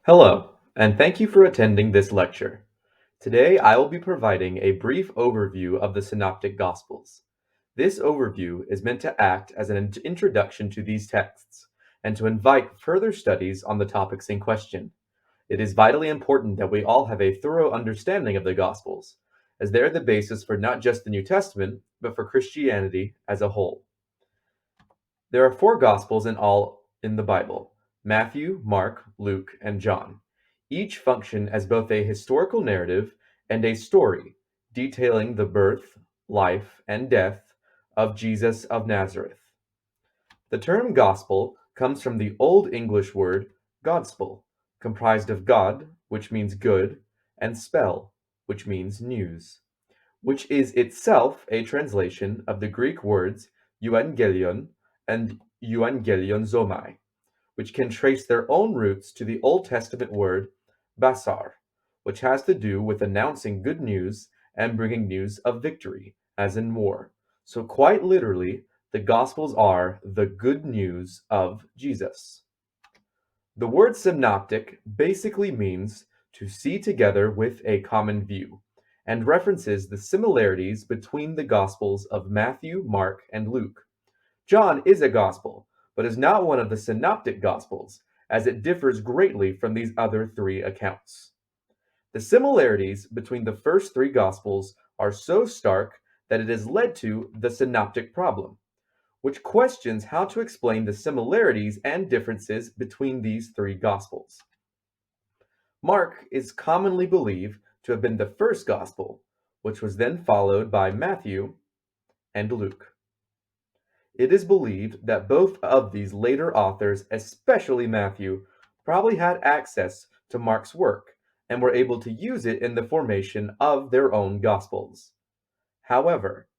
Hello, and thank you for attending this lecture. Today I will be providing a brief overview of the Synoptic Gospels. This overview is meant to act as an introduction to these texts and to invite further studies on the topics in question. It is vitally important that we all have a thorough understanding of the Gospels, as they are the basis for not just the New Testament, but for Christianity as a whole. There are four Gospels in all in the Bible: Matthew, Mark, Luke, and John. Each function as both a historical narrative and a story detailing the birth, life, and death of Jesus of Nazareth. The term gospel comes from the Old English word "Godspel", comprised of God, which means good, and spell, which means news, which is itself a translation of the Greek words euangelion and euangelionzomai, which can trace their own roots to the Old Testament word basar, which has to do with announcing good news and bringing news of victory, as in war. So, quite literally, the Gospels are the good news of Jesus. The word synoptic basically means to see together with a common view, and references the similarities between the Gospels of Matthew, Mark, and Luke. John is a Gospel, but is not one of the Synoptic Gospels, as it differs greatly from these other three accounts. The similarities between the first three Gospels are so stark that it has led to the synoptic problem, which questions how to explain the similarities and differences between these three Gospels. Mark is commonly believed to have been the first Gospel, which was then followed by Matthew and Luke. It is believed that both of these later authors, especially Matthew, probably had access to Mark's work and were able to use it in the formation of their own Gospels. However,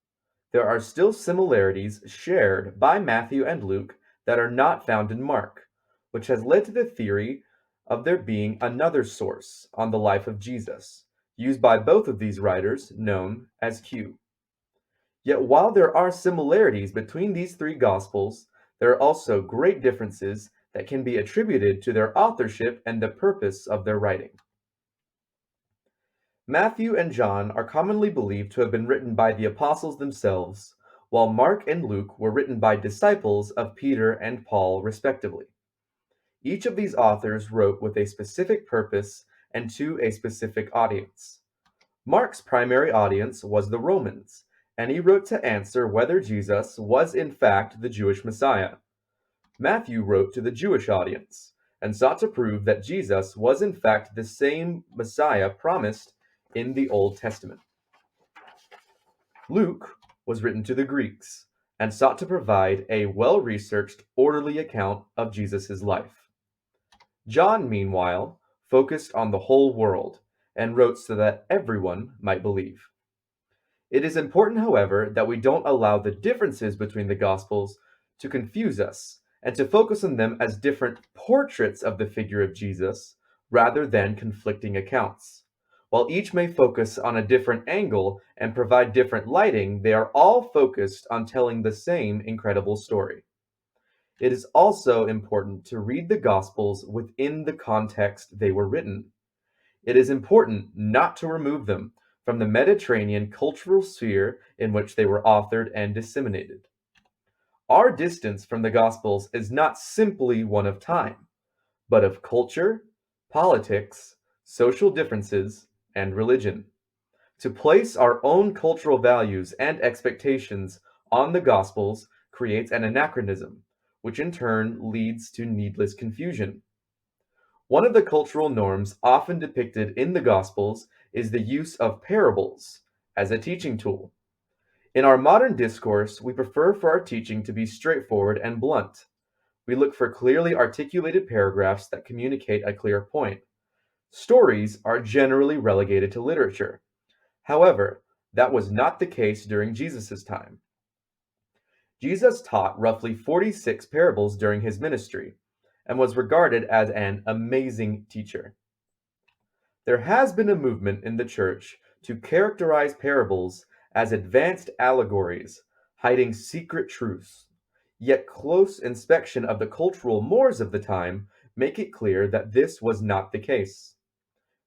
there are still similarities shared by Matthew and Luke that are not found in Mark, which has led to the theory of there being another source on the life of Jesus, used by both of these writers, known as Q. Yet while there are similarities between these three Gospels, there are also great differences that can be attributed to their authorship and the purpose of their writing. Matthew and John are commonly believed to have been written by the apostles themselves, while Mark and Luke were written by disciples of Peter and Paul, respectively. Each of these authors wrote with a specific purpose and to a specific audience. Mark's primary audience was the Romans, and he wrote to answer whether Jesus was in fact the Jewish Messiah. Matthew wrote to the Jewish audience and sought to prove that Jesus was in fact the same Messiah promised in the Old Testament. Luke was written to the Greeks and sought to provide a well-researched, orderly account of Jesus' life. John, meanwhile, focused on the whole world and wrote so that everyone might believe. It is important, however, that we don't allow the differences between the Gospels to confuse us and to focus on them as different portraits of the figure of Jesus rather than conflicting accounts. While each may focus on a different angle and provide different lighting, they are all focused on telling the same incredible story. It is also important to read the Gospels within the context they were written. It is important not to remove them from the Mediterranean cultural sphere in which they were authored and disseminated. Our distance from the Gospels is not simply one of time, but of culture, politics, social differences, and religion. To place our own cultural values and expectations on the Gospels creates an anachronism, which in turn leads to needless confusion. One of the cultural norms often depicted in the Gospels is the use of parables as a teaching tool. In our modern discourse, we prefer for our teaching to be straightforward and blunt. We look for clearly articulated paragraphs that communicate a clear point. Stories are generally relegated to literature. However, that was not the case during Jesus' time. Jesus taught roughly 46 parables during his ministry and was regarded as an amazing teacher. There has been a movement in the church to characterize parables as advanced allegories, hiding secret truths. Yet close inspection of the cultural mores of the time make it clear that this was not the case.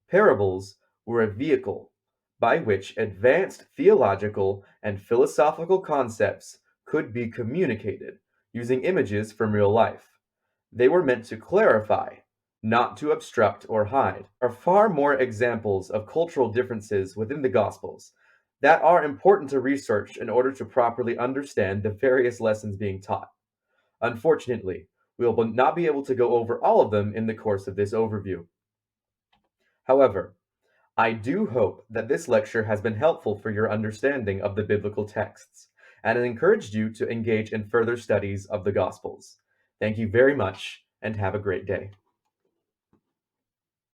Parables were a vehicle by which advanced theological and philosophical concepts could be communicated using images from real life. They were meant to clarify, not to obstruct or hide. There are far more examples of cultural differences within the Gospels that are important to research in order to properly understand the various lessons being taught. Unfortunately, we will not be able to go over all of them in the course of this overview. However, I do hope that this lecture has been helpful for your understanding of the biblical texts and has encouraged you to engage in further studies of the Gospels. Thank you very much and have a great day.